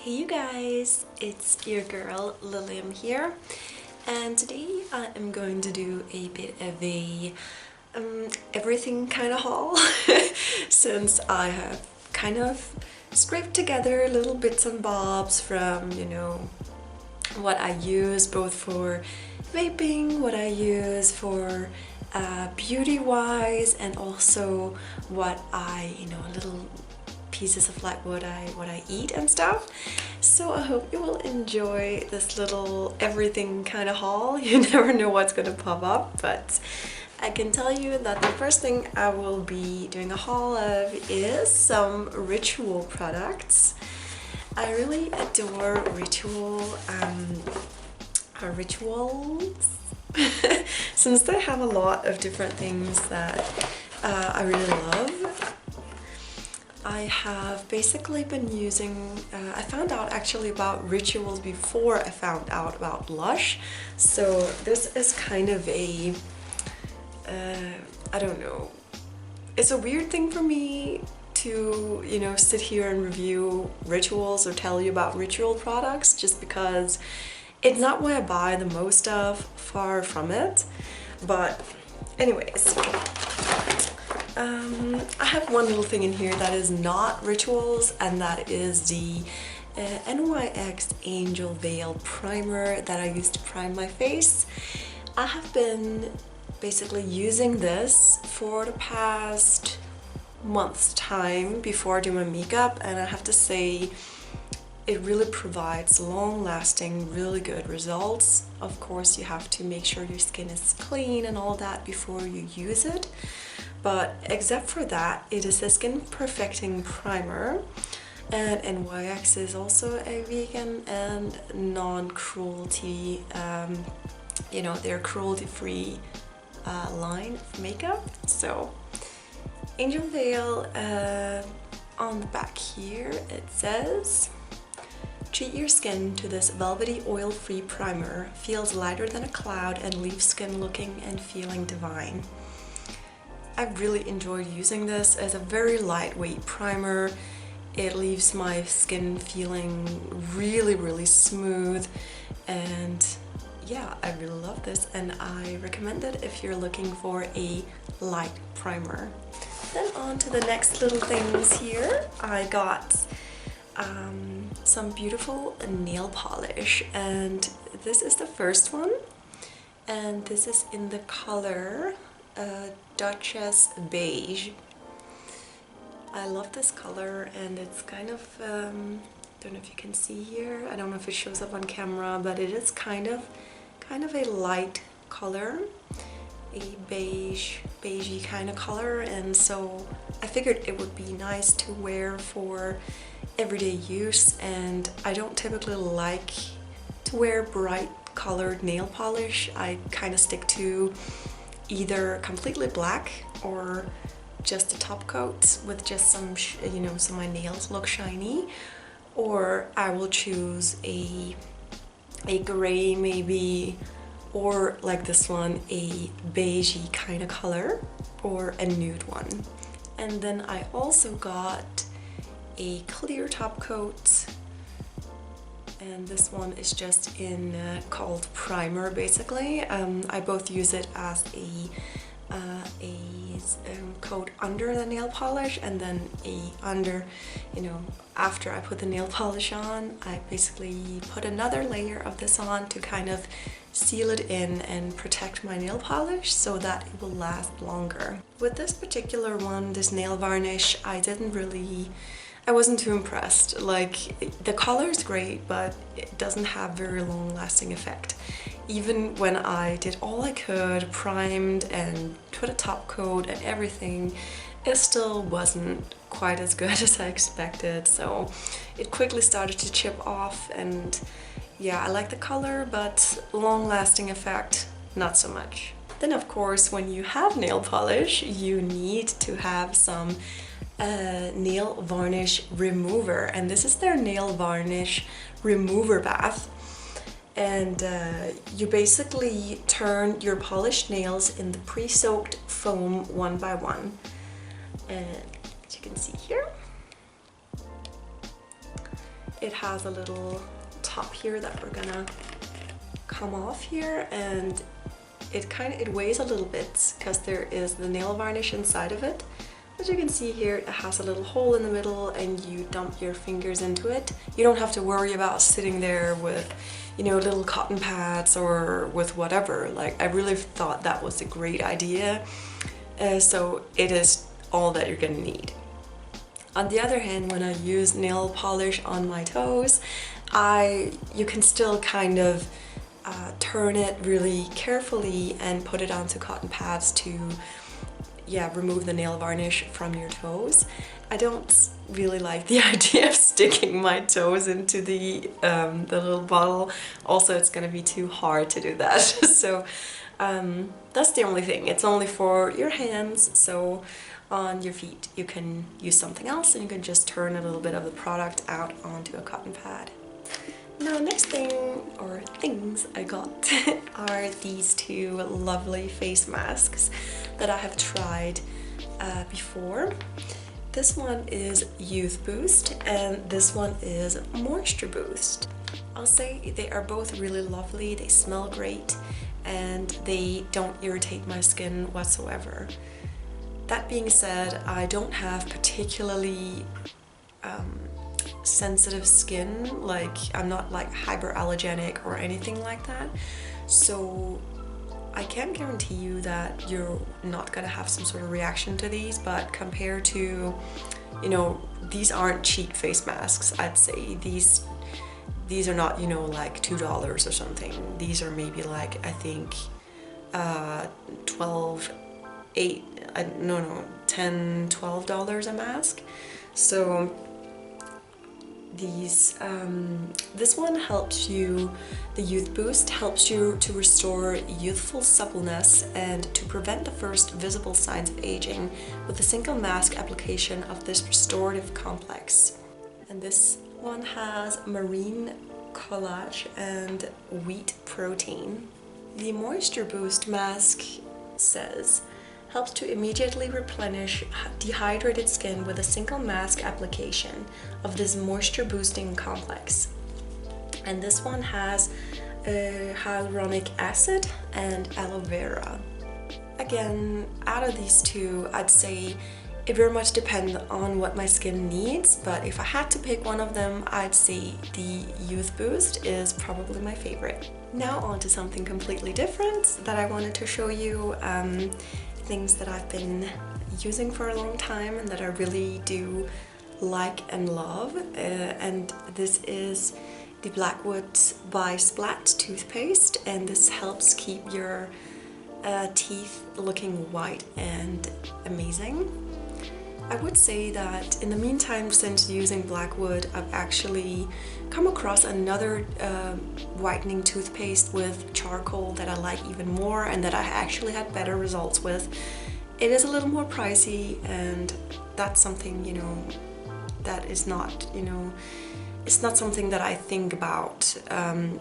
Hey you guys, it's your girl Lilium here, and today I am going to do a bit of a everything kind of haul since I have kind of scraped together little bits and bobs from, you know, what I use both for vaping, what I use for beauty wise, and also what I, little pieces of like what I eat and stuff. So I hope you will enjoy this little everything kind of haul. You never know what's gonna pop up, but I can tell you that the first thing I will be doing a haul of is some Ritual products. I really adore Rituals since they have a lot of different things that I really love. I have basically been using, I found out actually about Rituals before I found out about Lush. So this is kind of a, I don't know, it's a weird thing for me to, sit here and review Rituals or tell you about Ritual products, just because it's not what I buy the most of, far from it. But anyways, I have one little thing in here that is not Rituals, and that is the NYX Angel Veil Primer that I use to prime my face. I have been basically using this for the past month's time before I do my makeup, and I have to say it really provides long-lasting, really good results. Of course, you have to make sure your skin is clean and all that before you use it. But except for that, it is a skin perfecting primer, and NYX is also a vegan and non-cruelty, they're cruelty-free line of makeup. So Angel Veil, on the back here it says, treat your skin to this velvety oil-free primer, feels lighter than a cloud and leaves skin looking and feeling divine. I really enjoyed using this as a very lightweight primer. It leaves my skin feeling really, really smooth, and yeah, I really love this, and I recommend it if you're looking for a light primer. Then on to the next little things here. I got some beautiful nail polish, and this is the first one, and this is in the color Dulce Beige. I love this color, and it's kind of don't know if you can see here, I don't know if it shows up on camera, but it is kind of a light color, a beigey kind of color, and so I figured it would be nice to wear for everyday use. And I don't typically like to wear bright colored nail polish. I kind of stick to either completely black or just a top coat with just some, so my nails look shiny, or I will choose a gray maybe, or like this one, a beigey kind of color, or a nude one. And then I also got a clear top coat, and this one is just in called primer basically. I both use it as a coat under the nail polish, and then after I put the nail polish on, I basically put another layer of this on to kind of seal it in and protect my nail polish so that it will last longer. With this particular one, this nail varnish, I wasn't too impressed. Like, the color is great, but it doesn't have very long lasting effect. Even when I did all I could, primed and put a top coat and everything, it still wasn't quite as good as I expected. So it quickly started to chip off, and yeah, I like the color, but long lasting effect, not so much. Then of course, when you have nail polish, you need to have some nail varnish remover, and this is their nail varnish remover bath. And you basically turn your polished nails in the pre-soaked foam one by one, and as you can see here, It has a little top here that we're gonna come off here, and it weighs a little bit because there is the nail varnish inside of it. As you can see here, it has a little hole in the middle and you dump your fingers into it. You don't have to worry about sitting there with, you know, little cotton pads or with whatever. Like, I really thought that was a great idea. So it is all that you're gonna need. On the other hand, when I use nail polish on my toes, you can still kind of turn it really carefully and put it onto cotton pads to remove the nail varnish from your toes. I don't really like the idea of sticking my toes into the little bottle. Also, it's gonna be too hard to do that. So that's the only thing. It's only for your hands, so on your feet you can use something else and you can just turn a little bit of the product out onto a cotton pad. Now, next thing, or things I got are these two lovely face masks that I have tried before. This one is Youth Boost and this one is Moisture Boost. I'll say they are both really lovely, they smell great, and they don't irritate my skin whatsoever. That being said, I don't have particularly sensitive skin, like I'm not like hyperallergenic or anything like that, so I can't guarantee you that you're not gonna have some sort of reaction to these, but compared to, you know, these aren't cheap face masks. I'd say these are not, you know, like $2 or something. These are maybe like, I think $10-12 a mask. So this one helps you, the Youth Boost helps you to restore youthful suppleness and to prevent the first visible signs of aging with a single mask application of this restorative complex. And this one has marine collage and wheat protein. The Moisture Boost mask says, helps to immediately replenish dehydrated skin with a single mask application of this moisture boosting complex. And this one has hyaluronic acid and aloe vera. Again, out of these two, I'd say it very much depends on what my skin needs, but if I had to pick one of them, I'd say the Youth Boost is probably my favorite. Now on to something completely different that I wanted to show you. Things that I've been using for a long time and that I really do like and love, and this is the Blackwood by Splat toothpaste, and this helps keep your teeth looking white and amazing. I would say that in the meantime, since using Blackwood, I've actually come across another whitening toothpaste with charcoal that I like even more and that I actually had better results with. It is a little more pricey, and that's something, you know, that is not, you know, it's not something that I think about,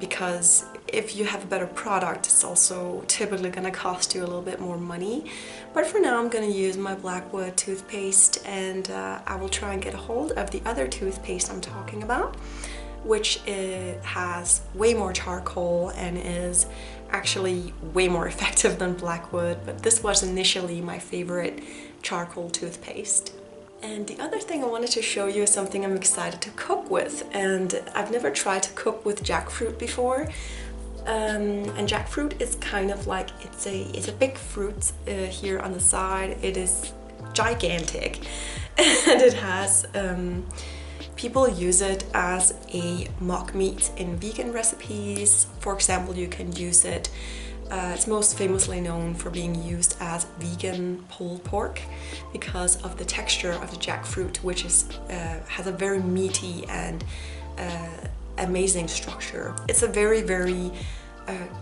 because if you have a better product, it's also typically going to cost you a little bit more money. But for now, I'm going to use my Blackwood toothpaste, and I will try and get a hold of the other toothpaste I'm talking about, which has way more charcoal and is actually way more effective than Blackwood. But this was initially my favorite charcoal toothpaste. And the other thing I wanted to show you is something I'm excited to cook with, and I've never tried to cook with jackfruit before. And jackfruit is kind of like, it's a big fruit here on the side. It is gigantic, and it has people use it as a mock meat in vegan recipes. For example, you can use it. It's most famously known for being used as vegan pulled pork because of the texture of the jackfruit, which is has a very meaty and amazing structure. It's a very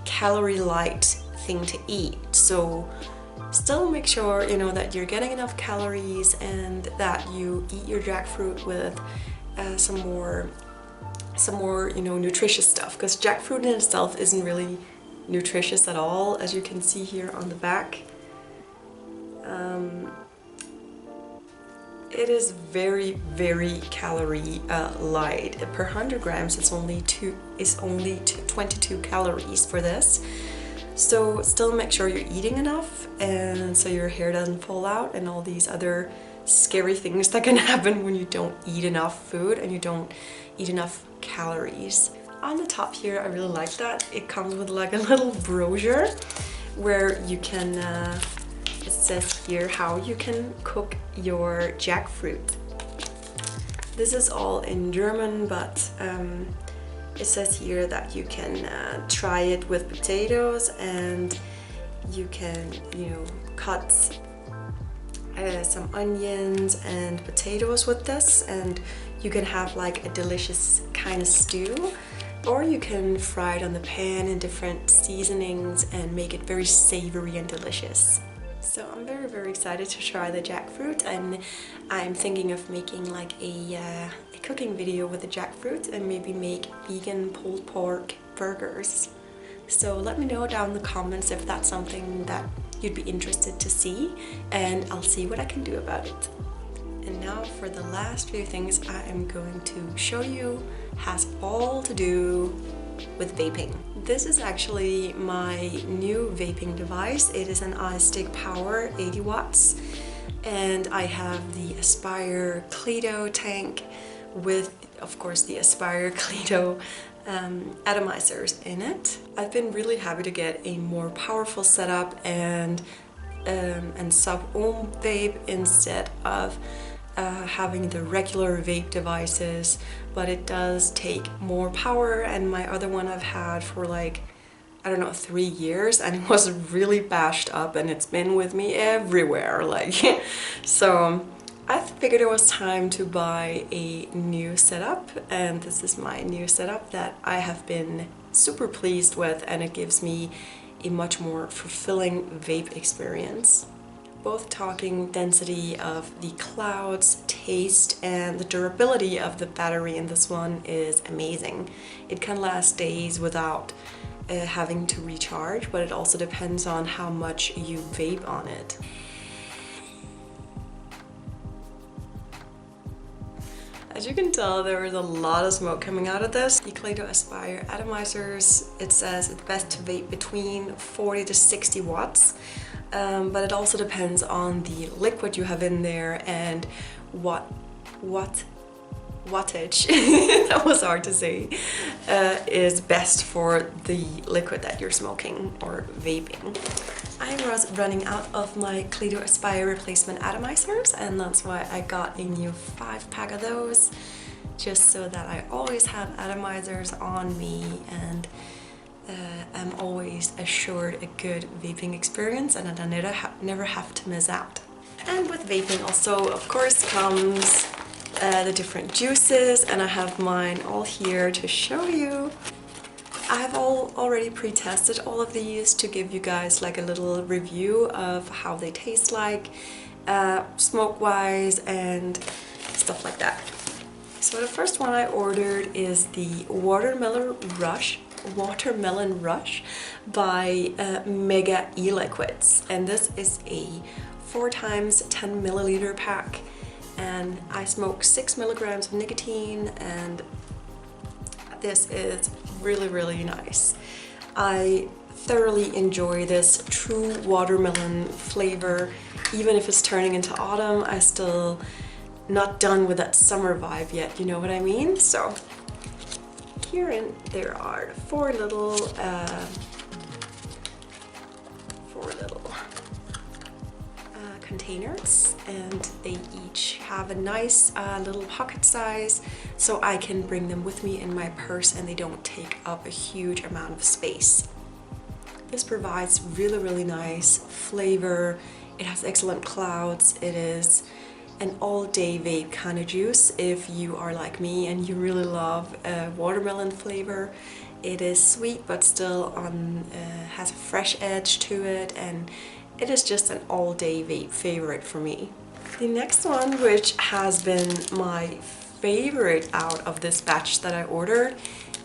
calorie light thing to eat, so still make sure, you know, that you're getting enough calories and that you eat your jackfruit with some more, you know, nutritious stuff, because jackfruit in itself isn't really nutritious at all, as you can see here on the back. It is very, very calorie light. Per 100 grams, it's only 22 calories for this. So still make sure you're eating enough, and so your hair doesn't fall out and all these other scary things that can happen when you don't eat enough food and you don't eat enough calories. On the top here, I really like that. It comes with like a little brochure where you can, it says here how you can cook your jackfruit. This is all in German, but it says here that you can try it with potatoes, and you can, you know, cut some onions and potatoes with this, and you can have like a delicious kind of stew, or you can fry it on the pan in different seasonings and make it very savory and delicious. So I'm very, very excited to try the jackfruit, and I'm thinking of making like a cooking video with the jackfruit and maybe make vegan pulled pork burgers. So let me know down in the comments if that's something that you'd be interested to see, and I'll see what I can do about it. And now for the last few things I am going to show you has all to do with vaping. This is actually my new vaping device. It is an iStick Power 80 watts, and I have the Aspire Cledo tank with, of course, the Aspire Cledo atomizers in it. I've been really happy to get a more powerful setup and sub-ohm vape instead of having the regular vape devices, but it does take more power, and my other one I've had for like, I don't know, 3 years, and it was really bashed up and it's been with me everywhere, like so I figured it was time to buy a new setup, and this is my new setup that I have been super pleased with, and it gives me a much more fulfilling vape experience. Both talking density of the clouds, taste, and the durability of the battery in this one is amazing. It can last days without having to recharge, but it also depends on how much you vape on it. As you can tell, there is a lot of smoke coming out of this. The Cledo Aspire atomizers, it says it's best to vape between 40 to 60 watts. But it also depends on the liquid you have in there and what wattage, that was hard to say, is best for the liquid that you're smoking or vaping. I was running out of my Cledo Aspire replacement atomizers, and that's why I got a new 5-pack of those, just so that I always have atomizers on me and I'm always assured a good vaping experience, and I never have to miss out. And with vaping also, of course, comes the different juices, and I have mine all here to show you. I have already pre-tested all of these to give you guys like a little review of how they taste like, smoke-wise and stuff like that. So the first one I ordered is the Watermelon Rush by Mega E-Liquids, and this is a 4x 10 milliliter pack, and I smoke 6 milligrams of nicotine, and this is really nice. I thoroughly enjoy this true watermelon flavor. Even if it's turning into autumn, I still not done with that summer vibe yet, you know what I mean? So here there are 4 little containers, and they each have a nice little pocket size, so I can bring them with me in my purse and they don't take up a huge amount of space. This provides really nice flavor. It has excellent clouds. It is an all-day vape kind of juice if you are like me and you really love watermelon flavor. It is sweet but still has a fresh edge to it, and it is just an all-day vape favorite for me. The next one, which has been my favorite out of this batch that I ordered,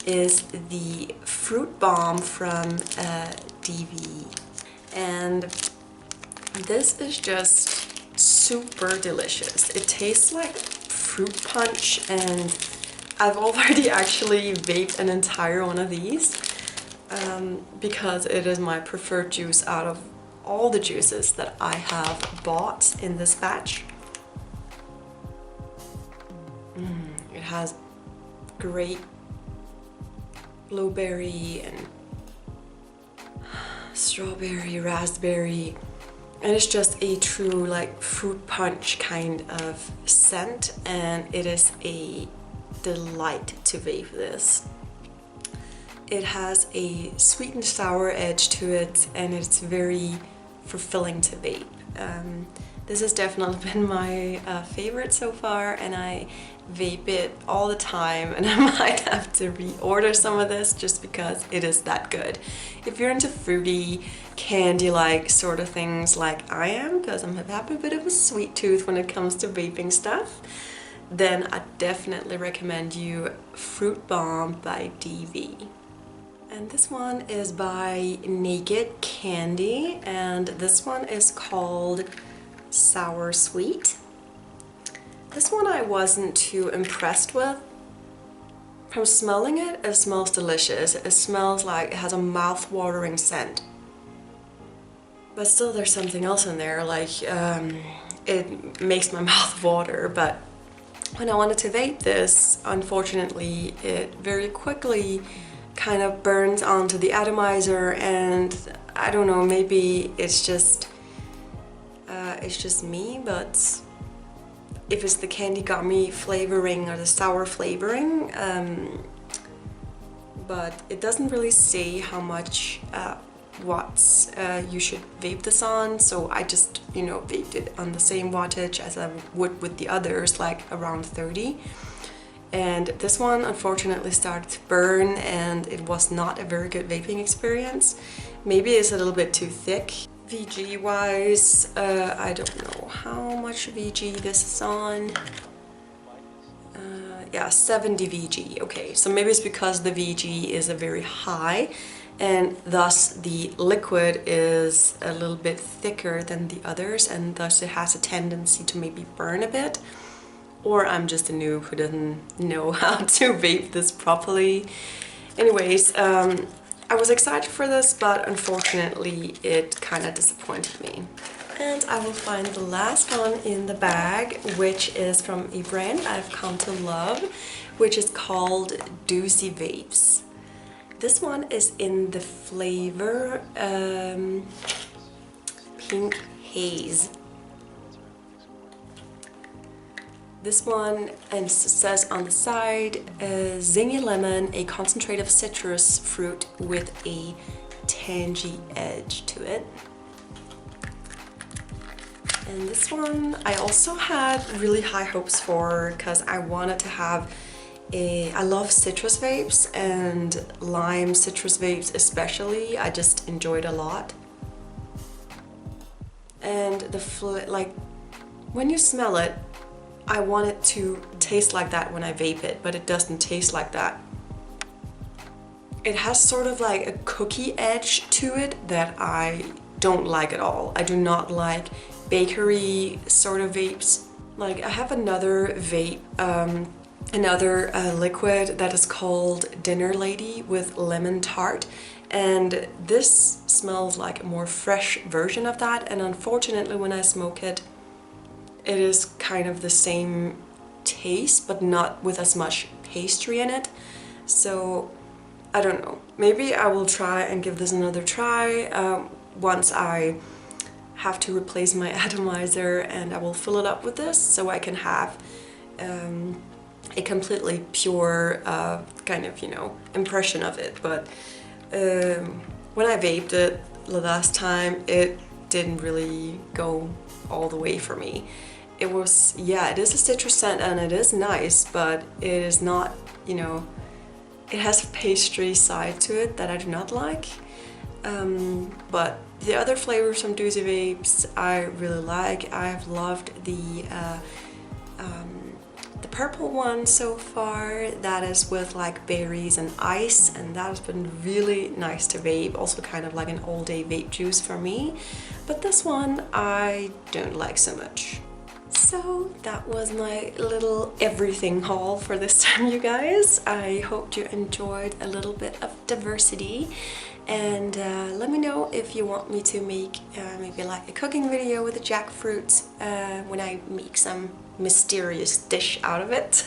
is the Fruit Bomb from DV. And this is just super delicious. It tastes like fruit punch, and I've already actually vaped an entire one of these because it is my preferred juice out of all the juices that I have bought in this batch. It has great blueberry and strawberry, raspberry, and it's just a true like fruit punch kind of scent, and it is a delight to vape this. It has a sweet and sour edge to it, and it's very fulfilling to vape. This has definitely been my favorite so far, and I vape it all the time, and I might have to reorder some of this just because it is that good. If you're into fruity, candy-like sort of things like I am, because I have a bit of a sweet tooth when it comes to vaping stuff, then I definitely recommend you Fruit Bomb by DV. And this one is by Naked Candy, and this one is called Sour Sweet. This one I wasn't too impressed with. From smelling it, it smells delicious. It smells like it has a mouth-watering scent. But still there's something else in there, like it makes my mouth water. But when I wanted to vape this, unfortunately, it very quickly kind of burns onto the atomizer, and I don't know, maybe it's just me, but if it's the candy gummy flavoring or the sour flavoring, but it doesn't really say how much watts you should vape this on, so I just, you know, vaped it on the same wattage as I would with the others, like around 30. And this one unfortunately started to burn, and it was not a very good vaping experience. Maybe it's a little bit too thick. VG wise, I don't know how much VG this is on. Yeah, 70 VG. Okay, so maybe it's because the VG is a very high, and thus the liquid is a little bit thicker than the others, and thus it has a tendency to maybe burn a bit. Or I'm just a noob who doesn't know how to vape this properly. Anyways, I was excited for this, but unfortunately it kind of disappointed me. And I will find the last one in the bag, which is from a brand I've come to love, which is called Dulce Babes. This one is in the flavor Pink Haze. This one, and it says on the side, zingy lemon, a concentrate of citrus fruit with a tangy edge to it. And this one I also had really high hopes for, because I wanted to have I love citrus vapes, and lime citrus vapes especially, I just enjoyed a lot. And like when you smell it, I want it to taste like that when I vape it, but it doesn't taste like that. It has sort of like a cookie edge to it that I don't like at all. I do not like bakery sort of vapes. Like I have another vape, another liquid that is called Dinner Lady with lemon tart, and this smells like a more fresh version of that, and unfortunately when I smoke it, it is kind of the same taste, but not with as much pastry in it. So I don't know, maybe I will try and give this another try once I have to replace my atomizer, and I will fill it up with this so I can have a completely pure kind of, you know, impression of it. But when I vaped it the last time, it didn't really go all the way for me. It was, yeah, it is a citrus scent and it is nice, but it is not, you know, it has a pastry side to it that I do not like. But the other flavors from Dulce Babes I really like. I've loved the purple one so far that is with like berries and ice, and that has been really nice to vape, also kind of like an all-day vape juice for me. But this one I don't like so much. So that was my little everything haul for this time, you guys. I hope you enjoyed a little bit of diversity, and let me know if you want me to make maybe like a cooking video with the jackfruit when I make some mysterious dish out of it.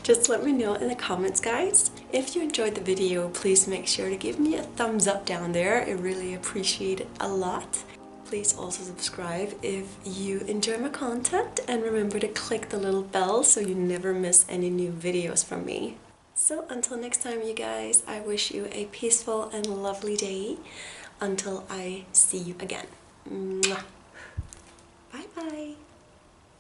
Just let me know in the comments, guys. If you enjoyed the video, please make sure to give me a thumbs up down there. I really appreciate it a lot. Please also subscribe if you enjoy my content, and remember to click the little bell so you never miss any new videos from me. So until next time, you guys, I wish you a peaceful and lovely day until I see you again. Mwah. Bye bye.